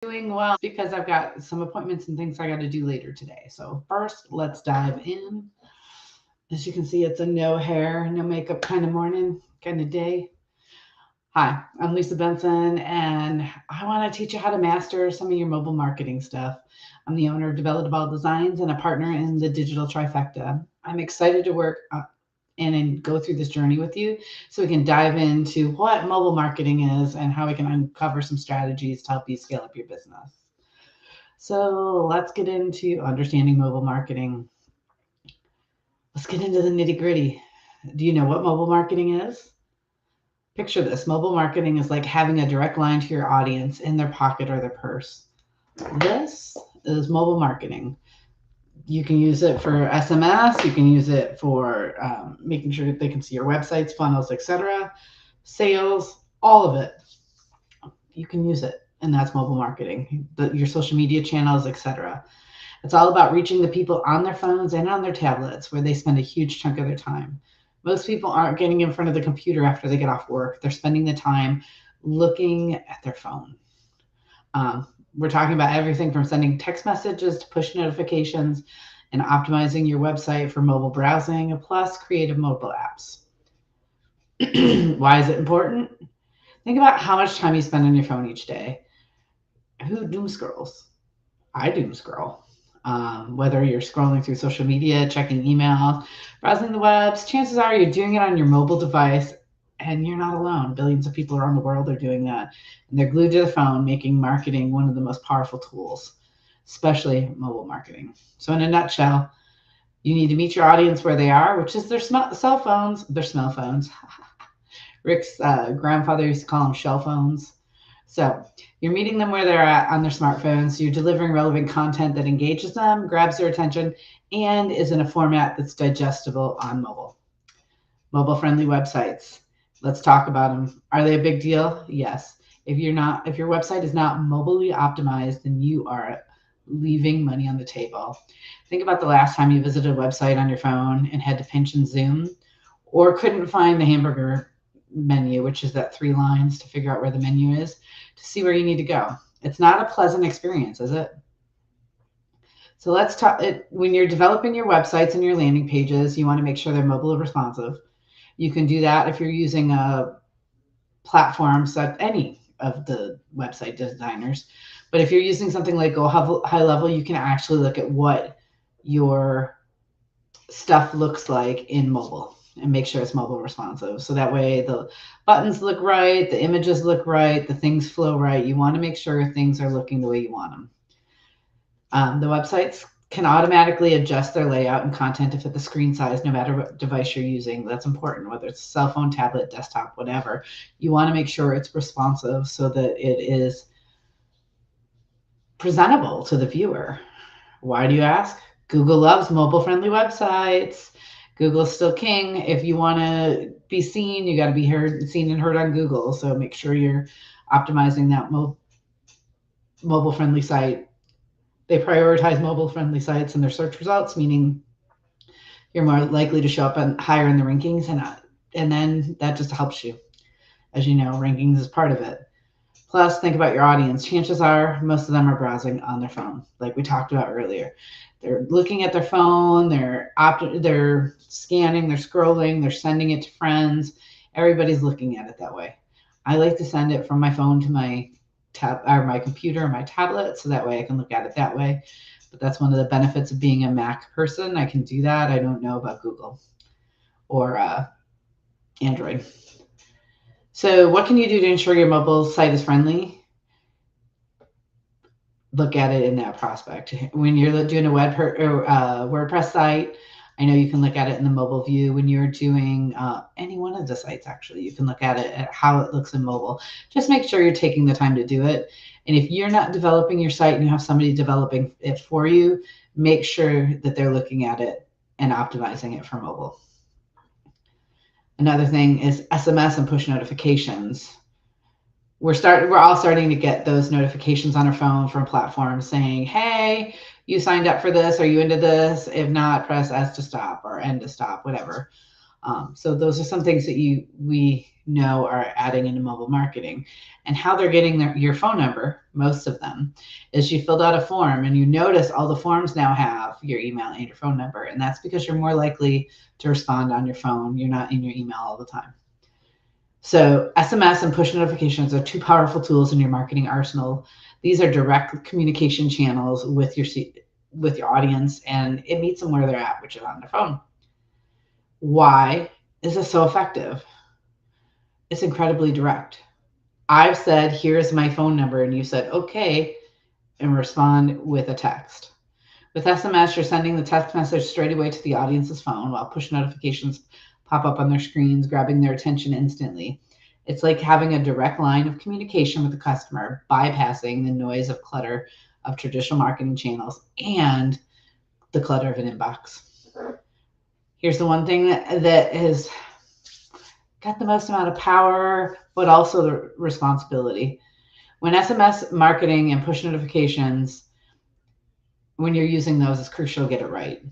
Doing well because I've got some appointments and things I got to do later today. So first, let's dive in. As you can see, it's a no hair, no makeup kind of morning, kind of day. Hi, I'm Lisa Benson, and I want to teach you how to master some of your mobile marketing stuff. I'm the owner of Devol Designs and a partner in the Digital Trifecta. I'm excited to work in and go through this journey with you so we can dive into what mobile marketing is and how we can uncover some strategies to help you scale up your business. So let's get into understanding mobile marketing. Let's get into the nitty gritty. Do you know what mobile marketing is? Picture this: mobile marketing is like having a direct line to your audience in their pocket or their purse. This is mobile marketing. You can use it for SMS, you can use it for making sure that they can see your websites, funnels, etc., sales, all of it. You can use it, and that's mobile marketing. Your social media channels, etc. It's all about reaching the people on their phones and on their tablets where they spend a huge chunk of their time. Most people aren't getting in front of the computer after they get off work. They're spending the time looking at their phone. We're talking about everything from sending text messages to push notifications and optimizing your website for mobile browsing, plus creative mobile apps. Why is it important? Think about how much time you spend on your phone each day. Who doom scrolls? I doom scroll. Whether you're scrolling through social media, checking email, browsing the webs, chances are you're doing it on your mobile device, and you're not alone. Billions of people around the world are doing that, and they're glued to the phone, making marketing one of the most powerful tools, especially mobile marketing. So in a nutshell, you need to meet your audience where they are, which is their cell phones, their smell phones. Rick's grandfather used to call them shell phones. So you're meeting them where they're at on their smartphones. You're delivering relevant content that engages them, grabs their attention, and is in a format that's digestible on mobile. Mobile-friendly websites. Let's talk about them. Are they a big deal? Yes. If your website is not mobilely optimized, then you are leaving money on the table. Think about the last time you visited a website on your phone and had to pinch and zoom, or couldn't find the hamburger menu, which is that 3 lines to figure out where the menu is, to see where you need to go. It's not a pleasant experience, is it? So let's talk. When you're developing your websites and your landing pages, you want to make sure they're mobile responsive. You can do that if you're using a platform, so any of the website designers. But if you're using something like Go High Level, you can actually look at what your stuff looks like in mobile and make sure it's mobile responsive. So that way the buttons look right, the images look right, the things flow right. You want to make sure things are looking the way you want them. The websites can automatically adjust their layout and content to fit the screen size, no matter what device you're using. That's important, whether it's a cell phone, tablet, desktop, whatever. You want to make sure it's responsive so that it is presentable to the viewer. Why do you ask? Google loves mobile-friendly websites. Google's still king. If you want to be seen, you got to be seen and heard on Google. So make sure you're optimizing that mobile-friendly site. They prioritize mobile-friendly sites in their search results, meaning you're more likely to show up higher in the rankings, and then that just helps you. As you know, rankings is part of it. Plus, think about your audience. Chances are most of them are browsing on their phone, like we talked about earlier. They're looking at their phone, they're scanning, they're scrolling, they're sending it to friends. Everybody's looking at it that way. I like to send it from my phone to my computer or my tablet, so that way I can look at it that way. But that's one of the benefits of being a Mac person. I can do that. I don't know about Google or Android. So what can you do to ensure your mobile site is friendly? Look at it in that prospect. When you're doing a WordPress site, I know you can look at it in the mobile view. When you're doing any one of the sites, actually, you can look at it at how it looks in mobile. Just make sure you're taking the time to do it. And if you're not developing your site and you have somebody developing it for you, make sure that they're looking at it and optimizing it for mobile. Another thing is SMS and push notifications. We're all starting to get those notifications on our phone from platforms saying, hey, you signed up for this. Are you into this? If not, press S to stop or N to stop, whatever. So those are some things that we know are adding into mobile marketing. And how they're getting your phone number, most of them, is you filled out a form, and you notice all the forms now have your email and your phone number. And that's because you're more likely to respond on your phone. You're not in your email all the time. So SMS and push notifications are two powerful tools in your marketing arsenal. These are direct communication channels with your audience, and it meets them where they're at, which is on their phone. Why is this so effective? It's incredibly direct. I've said, here's my phone number, and you said, okay, and respond with a text. With SMS, you're sending the text message straight away to the audience's phone, while push notifications pop up on their screens, grabbing their attention instantly. It's like having a direct line of communication with the customer, bypassing the noise of clutter of traditional marketing channels and the clutter of an inbox. Here's the one thing that has got the most amount of power, but also the responsibility. When SMS marketing and push notifications, when you're using those, it's crucial to get it right.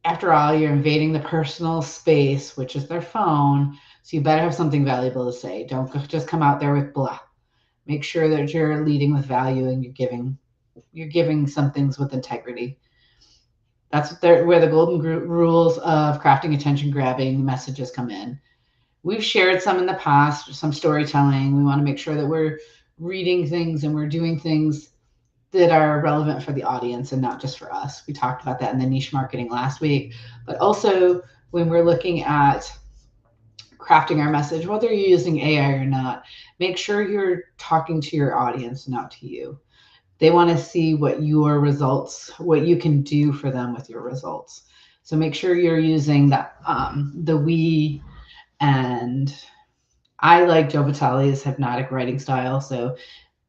After all, you're invading the personal space, which is their phone, so you better have something valuable to say. Don't just come out there with blah. Make sure that you're leading with value and you're giving some things with integrity. That's where the golden rules of crafting attention-grabbing messages come in. We've shared some in the past, some storytelling. We want to make sure that we're reading things and we're doing things that are relevant for the audience and not just for us. We talked about that in the niche marketing last week, but also when we're looking at crafting our message, whether you're using AI or not, make sure you're talking to your audience, not to you. They want to see what you can do for them with your results. So make sure you're using the we, and I like Joe Vitale's hypnotic writing style. So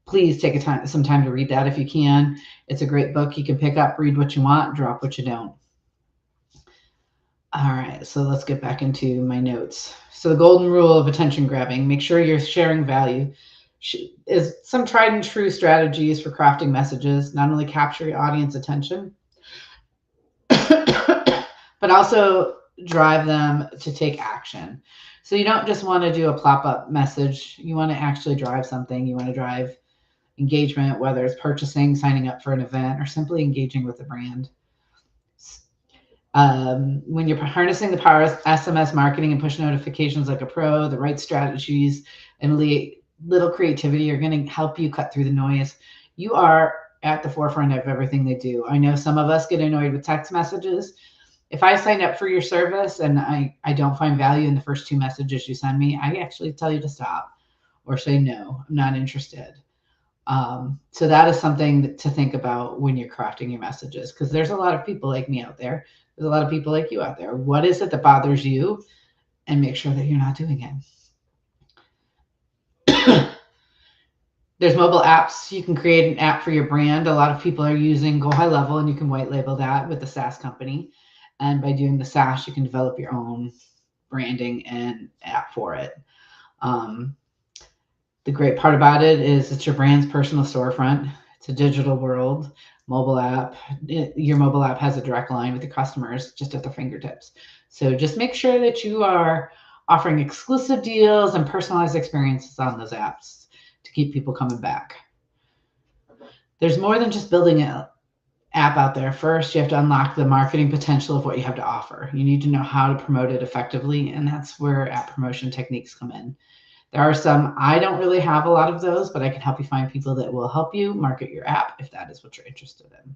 please take some time to read that if you can. It's a great book you can pick up, read what you want, drop what you don't. All right, so let's get back into my notes. So the golden rule of attention grabbing: make sure you're sharing value. Is some tried and true strategies for crafting messages not only capture your audience attention, but also drive them to take action. So you don't just want to do a pop-up message. You want to actually drive something. You want to drive engagement, whether it's purchasing, signing up for an event, or simply engaging with the brand. When you're harnessing the power of SMS marketing and push notifications like a pro, the right strategies and little creativity are going to help you cut through the noise. You are at the forefront of everything they do. I know some of us get annoyed with text messages. If I sign up for your service and I don't find value in the first 2 messages you send me, I actually tell you to stop or say, no, I'm not interested. So that is something to think about when you're crafting your messages, because there's a lot of people like me out there. There's a lot of people like you out there. What is it that bothers you? And make sure that you're not doing it. There's mobile apps. You can create an app for your brand. A lot of people are using Go High Level, and you can white label that with the SaaS company. And by doing the SaaS, you can develop your own branding and app for it. The great part about it is it's your brand's personal storefront. It's a digital world. Mobile app. Your mobile app has a direct line with the customers just at their fingertips. So just make sure that you are offering exclusive deals and personalized experiences on those apps to keep people coming back. There's more than just building an app out there. First, you have to unlock the marketing potential of what you have to offer. You need to know how to promote it effectively, and that's where app promotion techniques come in. There are some, I don't really have a lot of those, but I can help you find people that will help you market your app if that is what you're interested in.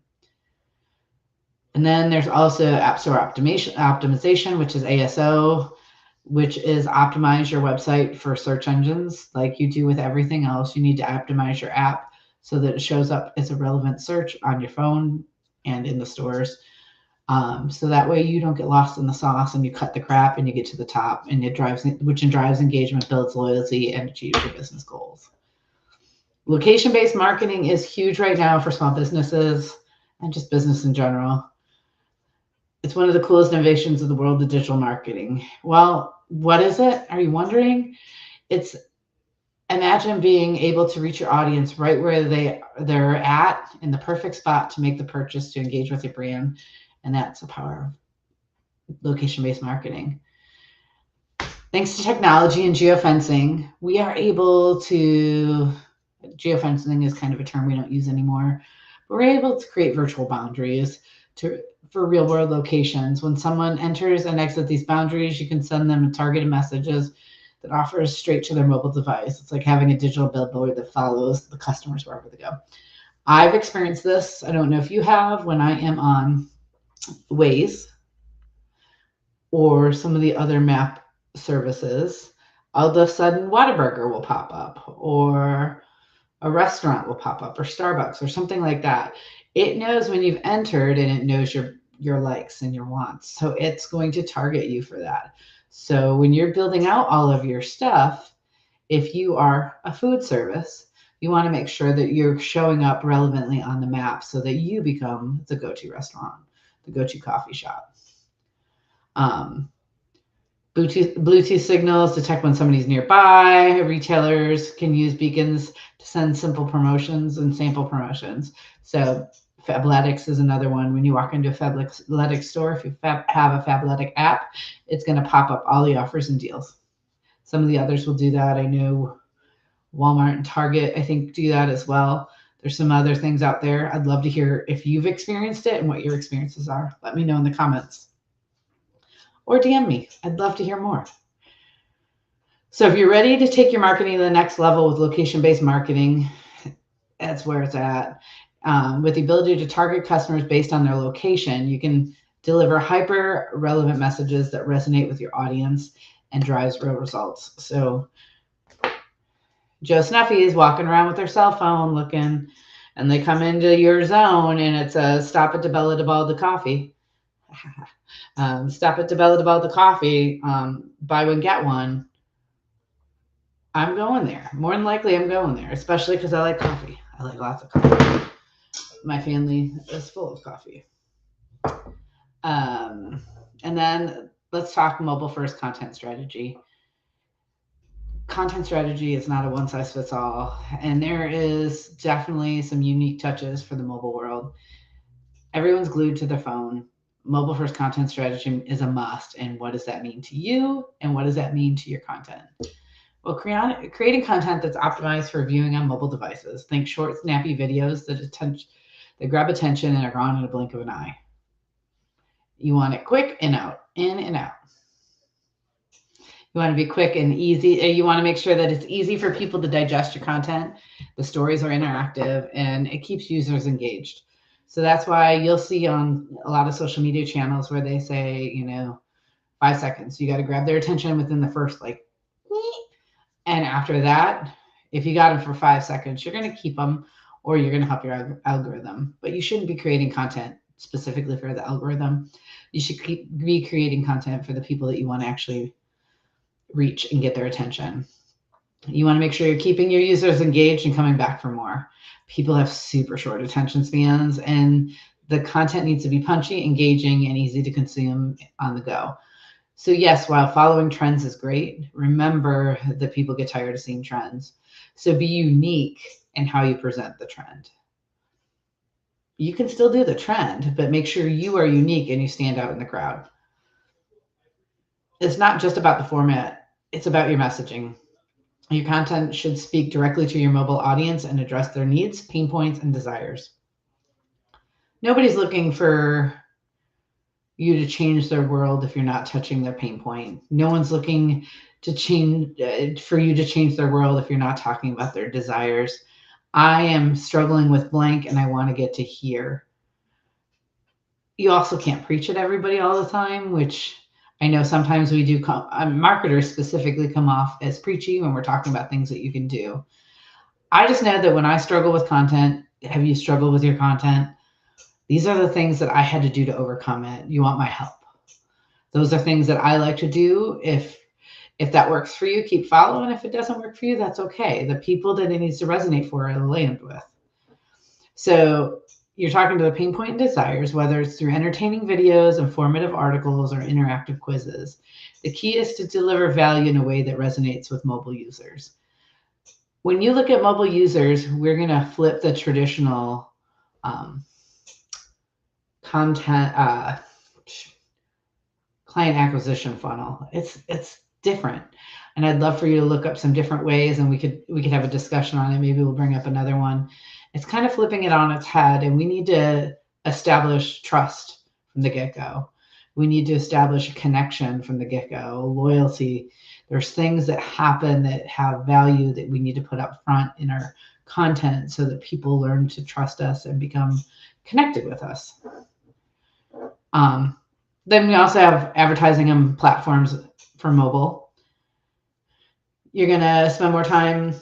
And then there's also App Store optimization, which is ASO, which is optimize your website for search engines. Like you do with everything else, you need to optimize your app so that it shows up as a relevant search on your phone and in the stores. So that way you don't get lost in the sauce and you cut the crap and you get to the top, and drives engagement, builds loyalty, and achieves your business goals. Location-based marketing is huge right now for small businesses and just business in general. It's one of the coolest innovations of the world of digital marketing. Well, what is it? Are you wondering? It's imagine being able to reach your audience right where they're at, in the perfect spot to make the purchase, to engage with your brand. And that's the power of location-based marketing. Thanks to technology and geofencing, we are able to, geofencing is kind of a term we don't use anymore, but we're able to create virtual boundaries to for real world locations. When someone enters and exits these boundaries, you can send them targeted messages that offers straight to their mobile device. It's like having a digital billboard that follows the customers wherever they go. I've experienced this. I don't know if you have. When I am on Waze or some of the other map services, all of a sudden Whataburger will pop up, or a restaurant will pop up, or Starbucks or something like that. It knows when you've entered, and it knows your likes and your wants. So it's going to target you for that. So when you're building out all of your stuff, if you are a food service, you want to make sure that you're showing up relevantly on the map so that you become the go-to restaurant, the go-to coffee shop. Um, Bluetooth signals detect when somebody's nearby. Retailers can use beacons to send simple promotions and sample promotions. So Fabletics is another one. When you walk into a Fabletics store, if you have a Fabletic app, it's going to pop up all the offers and deals. Some of the others will do that. I know Walmart and Target, I think, do that as well. There's some other things out there. I'd love to hear if you've experienced it and what your experiences are. Let me know in the comments or DM me. I'd love to hear more. So if you're ready to take your marketing to the next level with location-based marketing, that's where it's at. With the ability to target customers based on their location, you can deliver hyper relevant messages that resonate with your audience and drives real results. So Joe Snuffy is walking around with their cell phone looking, and they come into your zone and it says, stop at Devol Designs coffee. Stop at Devol Designs coffee, buy one, get one. I'm going there. More than likely, I'm going there, especially because I like coffee. I like lots of coffee. My family is full of coffee. And then let's talk mobile first content strategy. Content strategy is not a one size fits all, and there is definitely some unique touches for the mobile world. Everyone's glued to their phone. Mobile first content strategy is a must. And what does that mean to you? And what does that mean to your content? Well, creating content that's optimized for viewing on mobile devices. Think short, snappy videos that grab attention and are gone in a blink of an eye. You want it quick and out, in and out. You want to be quick and easy. You want to make sure that it's easy for people to digest your content. The stories are interactive and it keeps users engaged. So that's why you'll see on a lot of social media channels where they say, 5 seconds. You got to grab their attention within the first and after that, if you got them for 5 seconds, you're going to keep them or you're going to help your algorithm. But you shouldn't be creating content specifically for the algorithm. You should be creating content for the people that you want to actually reach and get their attention. You want to make sure you're keeping your users engaged and coming back for more. People have super short attention spans, and the content needs to be punchy, engaging, and easy to consume on the go. So yes, while following trends is great, remember that people get tired of seeing trends. So be unique in how you present the trend. You can still do the trend, but make sure you are unique and you stand out in the crowd. It's not just about the format, it's about your messaging. Your content should speak directly to your mobile audience and address their needs, pain points, and desires. Nobody's looking for you to change their world if you're not touching their pain point. No one's looking to change for you to change their world if you're not talking about their desires. I am struggling with blank and I want to get to here. You also can't preach at everybody all the time, which I know sometimes we do. Marketers specifically come off as preachy when we're talking about things that you can do. I just know that when I struggle with content, have you struggled with your content? These are the things that I had to do to overcome it. You want my help. Those are things that I like to do. If that works for you, keep following. If it doesn't work for you, that's okay. The people that it needs to resonate for are land with. So you're talking to the pain point and desires, whether it's through entertaining videos, informative articles, or interactive quizzes. The key is to deliver value in a way that resonates with mobile users. When you look at mobile users, we're going to flip the traditional content client acquisition funnel. It's different. And I'd love for you to look up some different ways, and we could have a discussion on it. Maybe we'll bring up another one. It's kind of flipping it on its head, and we need to establish trust from the get-go. We need to establish a connection from the get-go, loyalty. There's things that happen that have value that we need to put up front in our content so that people learn to trust us and become connected with us. Then we also have advertising on platforms for mobile. You're going to spend more time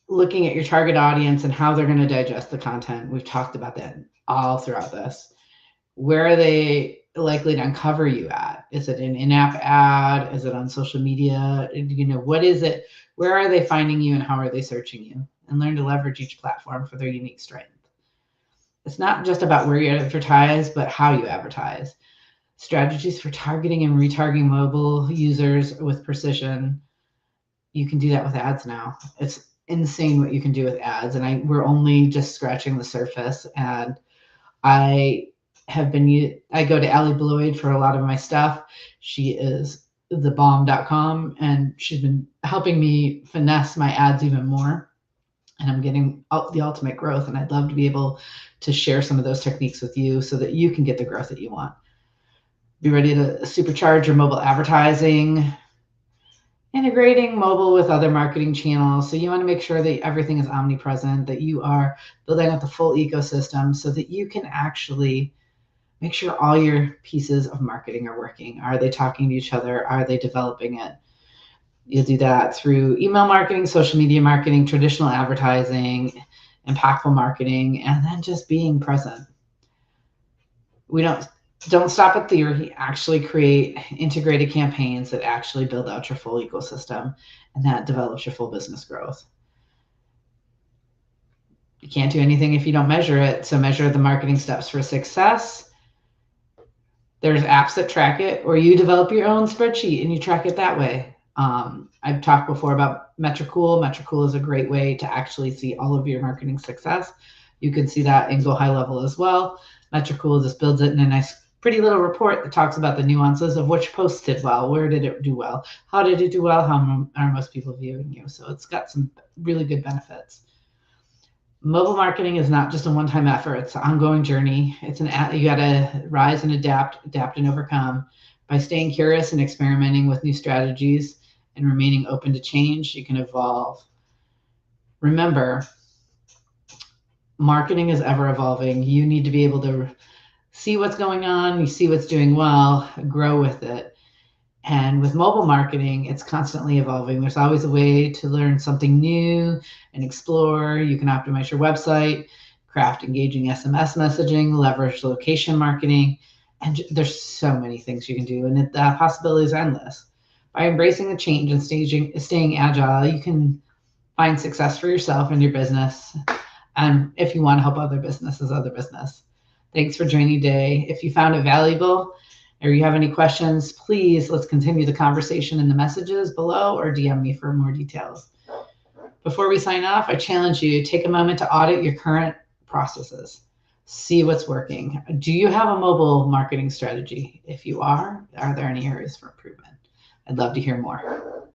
looking at your target audience and how they're going to digest the content. We've talked about that all throughout this. Where are they likely to uncover you at? Is it an in-app ad? Is it on social media? What is it? Where are they finding you and how are they searching you? And learn to leverage each platform for their unique strength. It's not just about where you advertise, but how you advertise. Strategies for targeting and retargeting mobile users with precision. You can do that with ads now. It's insane what you can do with ads. And we're only just scratching the surface. And I go to Allie Bloyd for a lot of my stuff. She is thebomb.com, and she's been helping me finesse my ads even more. And I'm getting the ultimate growth. And I'd love to be able to share some of those techniques with you so that you can get the growth that you want. Be ready to supercharge your mobile advertising, integrating mobile with other marketing channels. So you want to make sure that everything is omnipresent, that you are building out the full ecosystem so that you can actually make sure all your pieces of marketing are working. Are they talking to each other? Are they developing it? You'll do that through email marketing, social media marketing, traditional advertising, impactful marketing, and then just being present. We don't stop at theory. Actually create integrated campaigns that actually build out your full ecosystem, and that develops your full business growth. You can't do anything if you don't measure it. So measure the marketing steps for success. There's apps that track it, or you develop your own spreadsheet and you track it that way. I've talked before about Metricool. Metricool is a great way to actually see all of your marketing success. You can see that and go high level as well. Metricool just builds it in a nice, pretty little report that talks about the nuances of which posts did well, where did it do well, how did it do well, how are most people viewing you. So it's got some really good benefits. Mobile marketing is not just a one-time effort. It's an ongoing journey. You got to rise and adapt and overcome. By staying curious and experimenting with new strategies and remaining open to change, you can evolve. Remember, marketing is ever evolving. You need to be able to see what's going on, you see what's doing well, grow with it. And with mobile marketing, it's constantly evolving. There's always a way to learn something new and explore. You can optimize your website, craft engaging SMS messaging, leverage location marketing, and there's so many things you can do. And the possibility is endless. By embracing the change and staying agile, you can find success for yourself and your business. And if you want to help other business. Thanks for joining today. If you found it valuable or you have any questions, please let's continue the conversation in the messages below or DM me for more details. Before we sign off, I challenge you, take a moment to audit your current processes. See what's working. Do you have a mobile marketing strategy? If you are there any areas for improvement? I'd love to hear more.